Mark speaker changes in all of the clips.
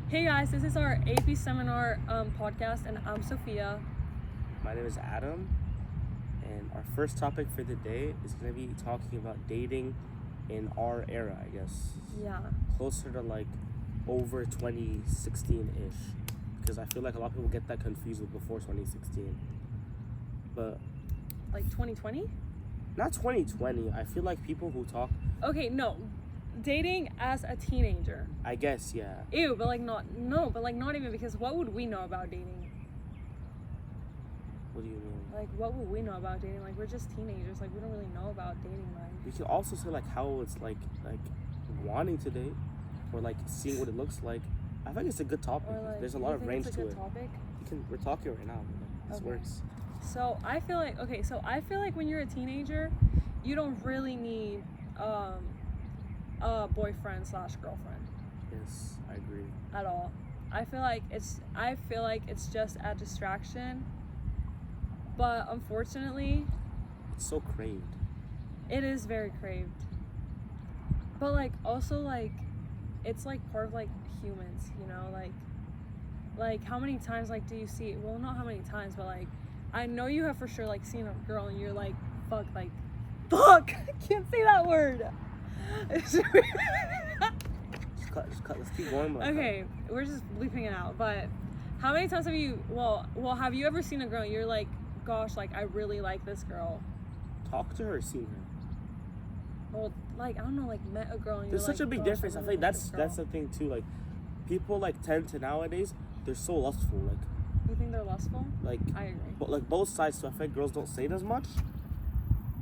Speaker 1: Hey guys, this is our AP seminar podcast, and I'm Sofia.
Speaker 2: My name is Adam, and our first topic for the day is going to be talking about dating in our era, I guess.
Speaker 1: Yeah.
Speaker 2: Closer to like over 2016-ish, because I feel like a lot of people get that confused with before 2016. But
Speaker 1: Like 2020?
Speaker 2: not 2020. I feel like people who talk,
Speaker 1: Okay, no. Dating as a teenager.
Speaker 2: I guess, yeah.
Speaker 1: Ew, but not even, because what would we know about dating?
Speaker 2: What do you mean?
Speaker 1: Like, what would we know about dating? Like, we're just teenagers. Like, we don't really know about dating life.
Speaker 2: We can also say like how it's like wanting to date, or like seeing what it looks like. I think it's a good topic.
Speaker 1: Or like,
Speaker 2: There's a
Speaker 1: you
Speaker 2: lot of
Speaker 1: think
Speaker 2: range
Speaker 1: it's a
Speaker 2: to
Speaker 1: good
Speaker 2: it.
Speaker 1: topic?
Speaker 2: We're talking right now. This
Speaker 1: Okay.
Speaker 2: works.
Speaker 1: So I feel like when you're a teenager, you don't really need a boyfriend / girlfriend
Speaker 2: Yes, I agree.
Speaker 1: at all. I feel like it's just a distraction. But unfortunately,
Speaker 2: It's so craved.
Speaker 1: it is very craved. But like also like it's like part of like humans, you know, like how many times like do you see, well, not how many times, but like I know you have for sure like seen a girl and you're like fuck I can't say that word.
Speaker 2: Just cut. Let's keep going.
Speaker 1: Okay, we're just bleeping it out. But how many times have you have you ever seen a girl and you're like, gosh, like I really like this girl?
Speaker 2: Talk to her or seen her.
Speaker 1: Well, like I don't know, like met a girl and
Speaker 2: There's
Speaker 1: you're
Speaker 2: such
Speaker 1: like,
Speaker 2: a big
Speaker 1: gosh,
Speaker 2: difference. I
Speaker 1: really
Speaker 2: think
Speaker 1: like this
Speaker 2: that's
Speaker 1: girl.
Speaker 2: the thing too. Like people like tend to nowadays, they're so lustful.
Speaker 1: You think they're lustful?
Speaker 2: Like
Speaker 1: I agree.
Speaker 2: but like both sides. So I think girls don't say it as much.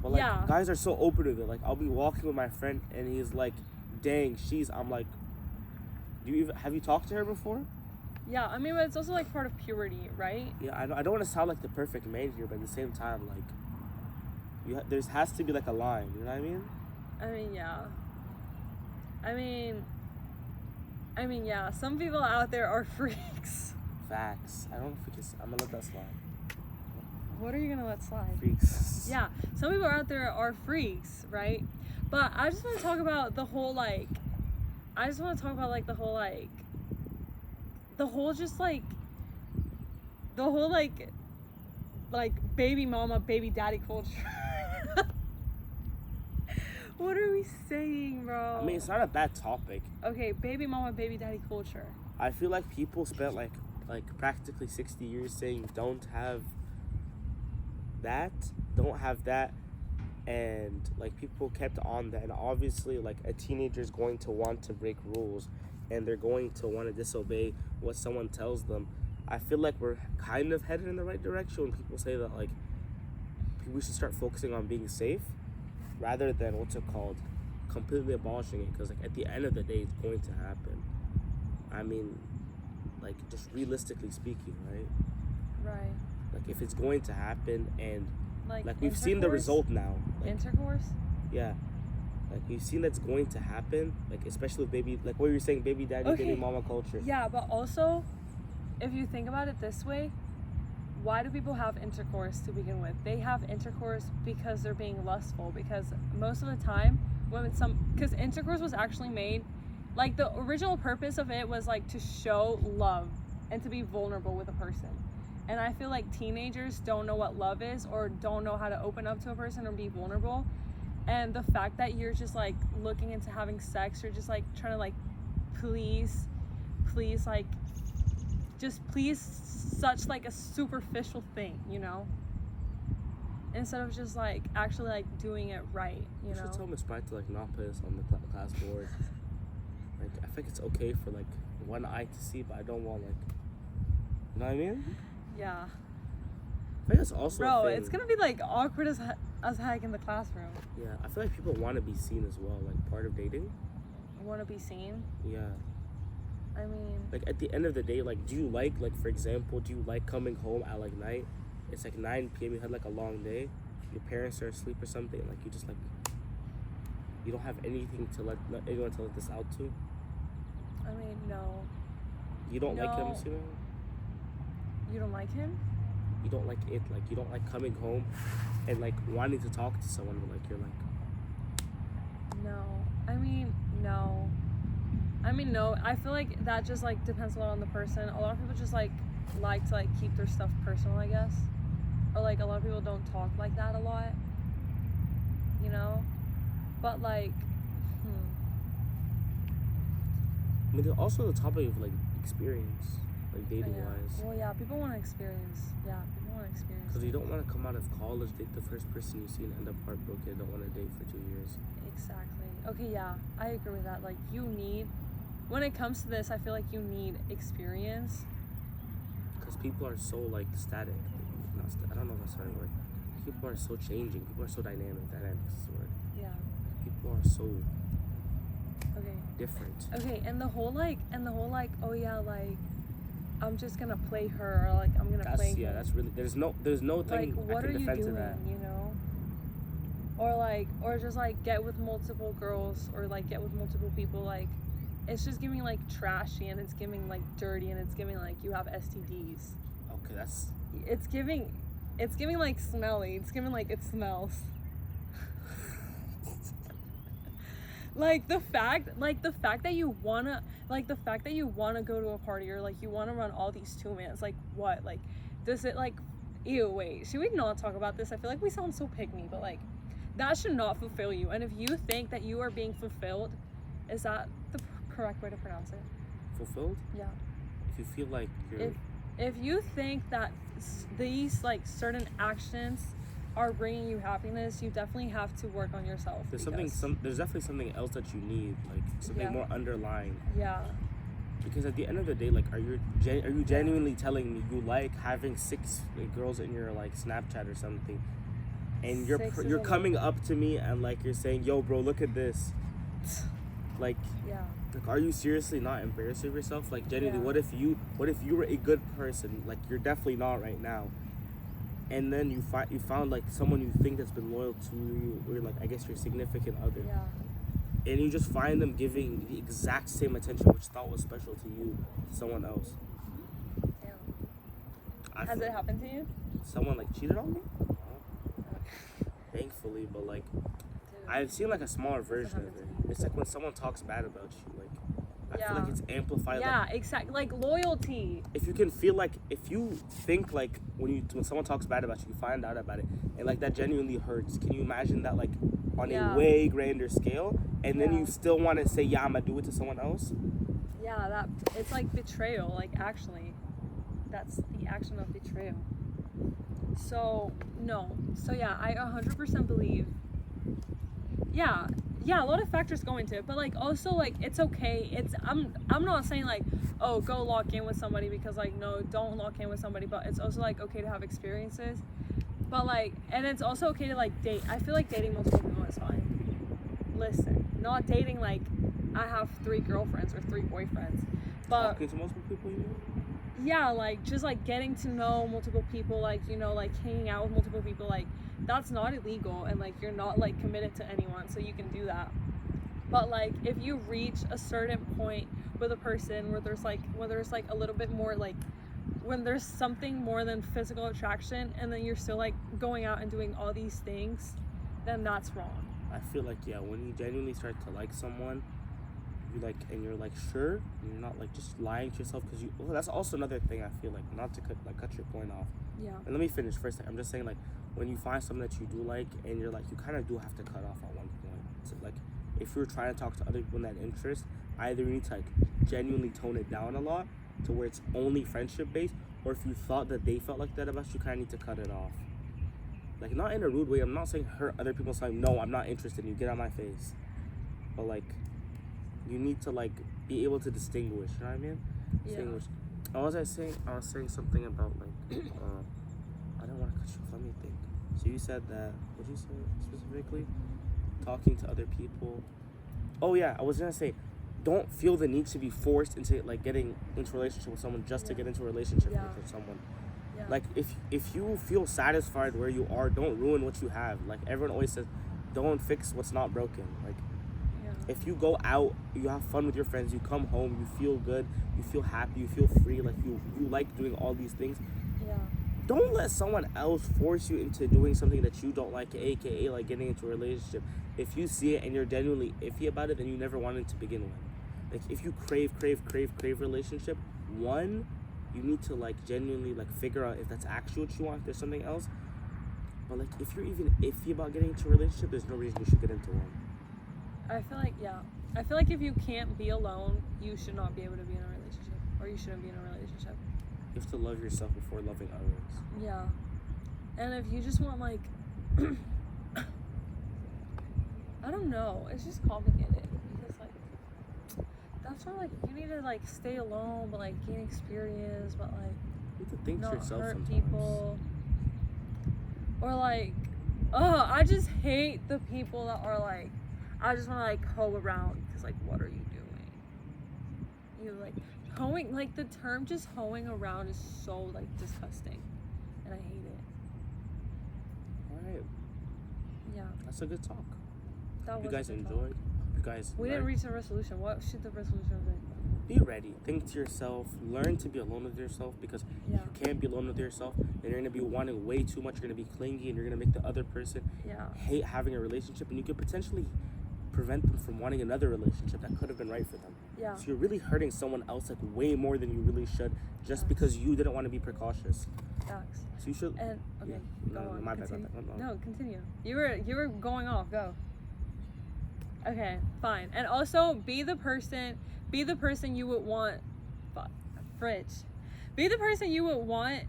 Speaker 2: But like
Speaker 1: Yeah.
Speaker 2: guys are so open to it. Like I'll be walking with my friend and he's like, "Dang, I'm like, have you talked to her before?"
Speaker 1: Yeah, I mean, but it's also like part of puberty, right?
Speaker 2: Yeah, I don't want to sound like the perfect man here, but at the same time, like, there has to be like a line. You know what I mean?
Speaker 1: I mean, yeah. I mean, yeah. Some people out there are freaks.
Speaker 2: Facts. I don't know if we can. I'm gonna let that slide.
Speaker 1: What are you gonna let slide?
Speaker 2: Freaks.
Speaker 1: Yeah, some people out there are freaks, right? But I just want to talk about the whole like, baby mama, baby daddy culture. What are we saying, bro?
Speaker 2: I mean, it's not a bad topic.
Speaker 1: Okay, baby mama, baby daddy culture.
Speaker 2: I feel like people spent like practically 60 years saying don't have that, and like people kept on that, and obviously like a teenager is going to want to break rules, and they're going to want to disobey what someone tells them. I feel like we're kind of headed in the right direction when people say that like we should start focusing on being safe rather than completely abolishing it, because like at the end of the day it's going to happen. I mean, like just realistically speaking, right?
Speaker 1: Right.
Speaker 2: Like if it's going to happen, and
Speaker 1: Like
Speaker 2: we've seen the result now. Like,
Speaker 1: intercourse?
Speaker 2: yeah. Like we've seen that's going to happen, like especially with baby, like what you were saying, baby daddy,
Speaker 1: Okay.
Speaker 2: baby mama culture.
Speaker 1: Yeah, but also, if you think about it this way, why do people have intercourse to begin with? They have intercourse because they're being lustful, because most of the time, because intercourse was actually made, like the original purpose of it was like to show love and to be vulnerable with a person. And I feel like teenagers don't know what love is, or don't know how to open up to a person or be vulnerable. And the fact that you're just like looking into having sex, you're just like trying to like please like just please such like a superficial thing, you know, instead of just like actually like doing it right, you know.
Speaker 2: should tell Miss Bright to like not put us on the class board. Like I think it's okay for like one eye to see, but I don't want like, you know what I mean?
Speaker 1: Yeah,
Speaker 2: I think it's also a
Speaker 1: bro,
Speaker 2: thing.
Speaker 1: it's gonna be like awkward as heck in the classroom.
Speaker 2: Yeah, I feel like people want to be seen as well, like part of dating.
Speaker 1: Want to be seen?
Speaker 2: Yeah.
Speaker 1: I mean,
Speaker 2: Like at the end of the day, like do you like for example, do you like coming home at like night? It's like 9 p.m. You had like a long day. Your parents are asleep or something. Like you just like you don't have anything to let anyone to let this out to.
Speaker 1: I mean, no.
Speaker 2: You don't like him,
Speaker 1: No.
Speaker 2: you know?
Speaker 1: You don't like him?
Speaker 2: You don't like it. Like you don't like coming home and like wanting to talk to someone, but like you're like,
Speaker 1: No. I mean, no. I mean, no, I feel like that just like depends a lot on the person. A lot of people just like to like keep their stuff personal, I guess, or like a lot of people don't talk like that a lot, you know. But like,
Speaker 2: I mean, there's also the topic of like experience, like dating wise.
Speaker 1: Well, yeah, people want to experience. Yeah, people want to experience.
Speaker 2: Because you don't want to come out of college, date the first person you see, and end up heartbroken. Don't want to date for 2 years.
Speaker 1: Exactly. Okay, yeah, I agree with that. Like, you need, when it comes to this, I feel like you need experience.
Speaker 2: Because people are so like static. I don't know if that's the right word. People are so changing. People are so dynamic. Dynamic is the word.
Speaker 1: Yeah.
Speaker 2: People are so
Speaker 1: Okay.
Speaker 2: different.
Speaker 1: Okay, and the whole like, oh yeah, like, I'm just gonna play her, or like I'm gonna play him.
Speaker 2: Yeah, that's really, there's no thing
Speaker 1: Like, what
Speaker 2: I
Speaker 1: are
Speaker 2: can
Speaker 1: you
Speaker 2: defend
Speaker 1: doing,
Speaker 2: to that.
Speaker 1: you know? Or just like get with multiple girls, or like get with multiple people. Like, it's just giving like trashy, and it's giving like dirty, and it's giving like you have STDs.
Speaker 2: Okay, that's.
Speaker 1: It's giving like smelly. It's giving like it smells. the fact that you wanna go to a party, or like you wanna run all these 2-mans, like what? Like, does it like, ew, wait, should we not talk about this? I feel like we sound so pick me, but like, that should not fulfill you. And if you think that you are being fulfilled, is that the correct way to pronounce it?
Speaker 2: Fulfilled?
Speaker 1: Yeah.
Speaker 2: If you feel like you're.
Speaker 1: If you think that these like certain actions are bringing you happiness, you definitely have to work on yourself.
Speaker 2: There's definitely something else that you need, like something more underlying.
Speaker 1: Yeah.
Speaker 2: Because at the end of the day, like, are you genuinely telling me you like having 6 girls in your like Snapchat or something, and you're coming up to me and like you're saying, "Yo, bro, look at this." Like,
Speaker 1: yeah.
Speaker 2: Like, are you seriously not embarrassed of yourself? Like, genuinely,
Speaker 1: Yeah.
Speaker 2: what if you were a good person? Like, you're definitely not right now. And then you found like someone you think that's been loyal to you, or like, I guess your significant other.
Speaker 1: Yeah.
Speaker 2: And you just find them giving the exact same attention which thought was special to you, to someone else.
Speaker 1: Yeah. Has it happened to you?
Speaker 2: Someone like cheated on me? Thankfully, but like, I've seen like a smaller version of it. It's like when someone talks bad about you, like, I feel like it's amplified.
Speaker 1: Yeah,
Speaker 2: like,
Speaker 1: exactly. Like loyalty.
Speaker 2: If you can feel like, if you think like when someone talks bad about you, you find out about it, and like that genuinely hurts. Can you imagine that like on a way grander scale, and then you still want to say, yeah, I'm gonna do it to someone else?
Speaker 1: Yeah, that it's like betrayal. Like, actually, that's the action of betrayal. So no. So yeah, I 100% believe. Yeah, a lot of factors go into it, but like also like it's okay. I'm not saying like, oh, go lock in with somebody, because like, no, don't lock in with somebody, but it's also like okay to have experiences. But like, and it's also okay to like date. I feel like dating multiple people is fine. Listen, not dating like I have 3 girlfriends or 3 boyfriends, but
Speaker 2: talking to multiple people, you know?
Speaker 1: Yeah, like just like getting to know multiple people, like, you know, like hanging out with multiple people, like that's not illegal, and like you're not like committed to anyone, so you can do that. But like if you reach a certain point with a person where there's like a little bit more like, when there's something more than physical attraction, and then you're still like going out and doing all these things, then that's wrong.
Speaker 2: I feel like, yeah, when you genuinely start to like someone, you like, and you're like sure, and you're not like just lying to yourself, because that's also another thing. I feel like, not to cut your point off.
Speaker 1: Yeah.
Speaker 2: And let me finish first. I'm just saying, like, when you find something that you do like, and you're like, you kind of do have to cut off at one point. So like, if you're trying to talk to other people in that interest, either you need to like genuinely tone it down a lot to where it's only friendship based, or if you thought that they felt like that about you, you kind of need to cut it off. Like, not in a rude way. I'm not saying hurt other people, saying, no, I'm not interested in you, get out of my face. But like, you need to like be able to distinguish, you know what I mean? Distinguish. What was I saying? I was saying something about like, I don't want to cut you off, let me think. So you said that, what did you say specifically? Talking to other people. Oh yeah, I was gonna say, don't feel the need to be forced into like getting into a relationship with someone just to get into a relationship with someone. Yeah. Like, if you feel satisfied where you are, don't ruin what you have. Like, everyone always says, don't fix what's not broken. Like, if you go out, you have fun with your friends, you come home, you feel good, you feel happy, you feel free, like you like doing all these things.
Speaker 1: Yeah.
Speaker 2: Don't let someone else force you into doing something that you don't like, aka like getting into a relationship. If you see it and you're genuinely iffy about it, then you never wanted to begin with. Like if you crave relationship, one, you need to like genuinely like figure out if that's actually what you want, if there's something else. But like if you're even iffy about getting into a relationship, there's no reason you should get into one.
Speaker 1: I feel like, yeah. I feel like if you can't be alone, you should not be able to be in a relationship. Or you shouldn't be in a relationship.
Speaker 2: You have to love yourself before loving others.
Speaker 1: Yeah. And if you just want like I don't know, it's just complicated because like that's why like you need to like stay alone but like gain experience but like
Speaker 2: You have to think to
Speaker 1: not
Speaker 2: yourself
Speaker 1: hurt
Speaker 2: sometimes.
Speaker 1: people. Or like I just hate the people that are like I just want to like hoe around because like what are you doing? You like hoeing, like the term just hoeing around is so like disgusting and I hate it.
Speaker 2: Alright,
Speaker 1: Yeah,
Speaker 2: that's a good talk.
Speaker 1: that
Speaker 2: You
Speaker 1: was
Speaker 2: guys
Speaker 1: a good talk.
Speaker 2: enjoyed? You guys
Speaker 1: We didn't
Speaker 2: learned?
Speaker 1: reach a resolution. What should the resolution be?
Speaker 2: Be ready. Think to yourself. Learn to be alone with yourself because
Speaker 1: Yeah.
Speaker 2: if you can't be alone with yourself, then you're going to be wanting way too much. You're going to be clingy and you're going to make the other person
Speaker 1: Yeah.
Speaker 2: hate having a relationship, and you could potentially prevent them from wanting another relationship that could have been right for them.
Speaker 1: Yeah.
Speaker 2: So you're really hurting someone else like way more than you really should just because you didn't want to be precautious.
Speaker 1: Facts.
Speaker 2: So you should.
Speaker 1: And okay,
Speaker 2: Yeah.
Speaker 1: go
Speaker 2: No,
Speaker 1: on.
Speaker 2: my bad,
Speaker 1: Continue.
Speaker 2: no.
Speaker 1: No, continue. You were going off. Go. Okay, fine. And also be the person you would want. Fridge. Be the person you would want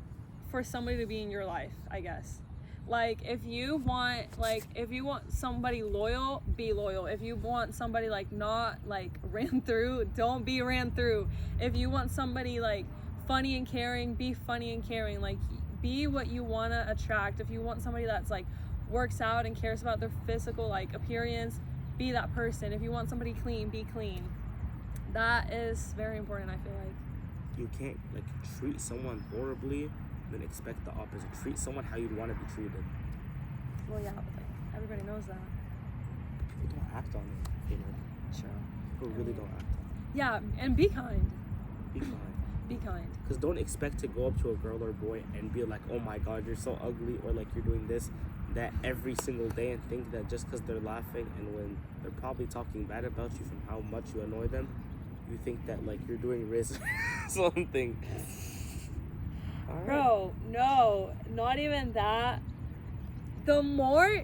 Speaker 1: for somebody to be in your life, I guess. Like if you want somebody loyal, be loyal. If you want somebody like not like ran through, don't be ran through. If you want somebody like funny and caring, be funny and caring. Like be what you want to attract. If you want somebody that's like works out and cares about their physical like appearance, be that person. If you want somebody clean, be clean. That is very important, I feel like.
Speaker 2: You can't like treat someone horribly and then expect the opposite. Treat someone how you'd want to be treated.
Speaker 1: Well, yeah, but like everybody knows that.
Speaker 2: People don't act on it. I feel like
Speaker 1: True.
Speaker 2: people really don't act on
Speaker 1: Yeah, and be kind.
Speaker 2: it. Be kind.
Speaker 1: Be kind.
Speaker 2: Because don't expect to go up to a girl or boy and be like, oh my god, you're so ugly, or like you're doing this, that every single day, and think that just because they're laughing and when they're probably talking bad about you from how much you annoy them, you think that like you're doing something. All right.
Speaker 1: Bro, no, not even that. The more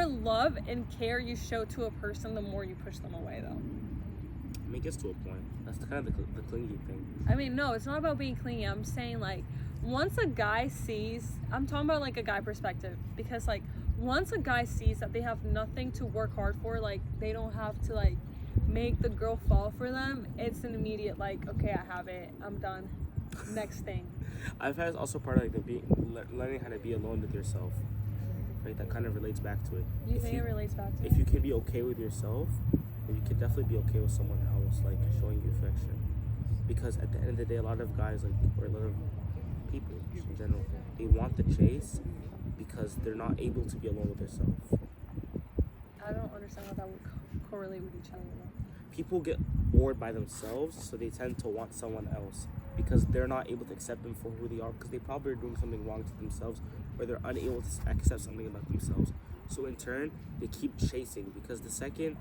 Speaker 1: love and care you show to a person, the more you push them away, though.
Speaker 2: I mean, it gets to a point. That's kind of the clingy thing.
Speaker 1: I mean, no, it's not about being clingy. I'm saying, like, once a guy sees, I'm talking about, like, a guy perspective. Because, like, once a guy sees that they have nothing to work hard for, like, they don't have to, like, make the girl fall for them, it's an immediate, like, okay, I have it. I'm done. Next thing.
Speaker 2: I've had also part of, like, learning how to be alone with yourself. Right? That kind of relates back to it.
Speaker 1: You think it relates back to
Speaker 2: If you can be okay with yourself, then you can definitely be okay with someone else, like, showing you affection. Because at the end of the day, a lot of guys, like, or a lot of people in general, they want the chase because they're not able to be alone with themselves.
Speaker 1: I don't understand how that would correlate with each other, though.
Speaker 2: People get bored by themselves, so they tend to want someone else because they're not able to accept them for who they are, because they probably are doing something wrong to themselves, or they're unable to accept something about themselves. So in turn, they keep chasing, because the second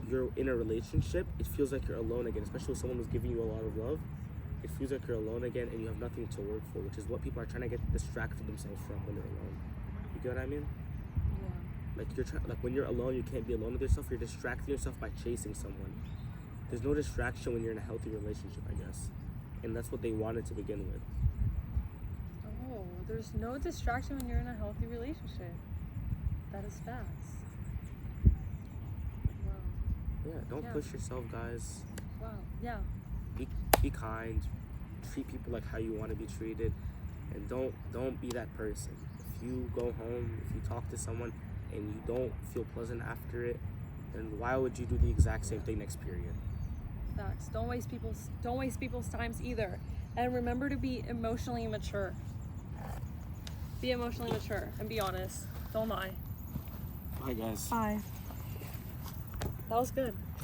Speaker 2: you're in a relationship, it feels like you're alone again, especially with someone who's giving you a lot of love. It feels like you're alone again and you have nothing to work for, which is what people are trying to get distracted themselves from when they're alone. You get what I mean?
Speaker 1: Yeah.
Speaker 2: Like when you're alone, you can't be alone with yourself. You're distracting yourself by chasing someone. There's no distraction when you're in a healthy relationship, I guess, and that's what they wanted to begin with.
Speaker 1: Oh, there's no distraction when you're in a healthy relationship. That is facts. Wow.
Speaker 2: Yeah, don't
Speaker 1: Yeah.
Speaker 2: push yourself, guys.
Speaker 1: Wow. Yeah.
Speaker 2: Be kind. Treat people like how you want to be treated, and don't be that person. If you go home, if you talk to someone, and you don't feel pleasant after it, then why would you do the exact same thing next period?
Speaker 1: Facts. Don't waste people's times either. And remember to be emotionally mature. Be emotionally mature and be honest. Don't lie.
Speaker 2: Bye, guys.
Speaker 1: Bye. That was good.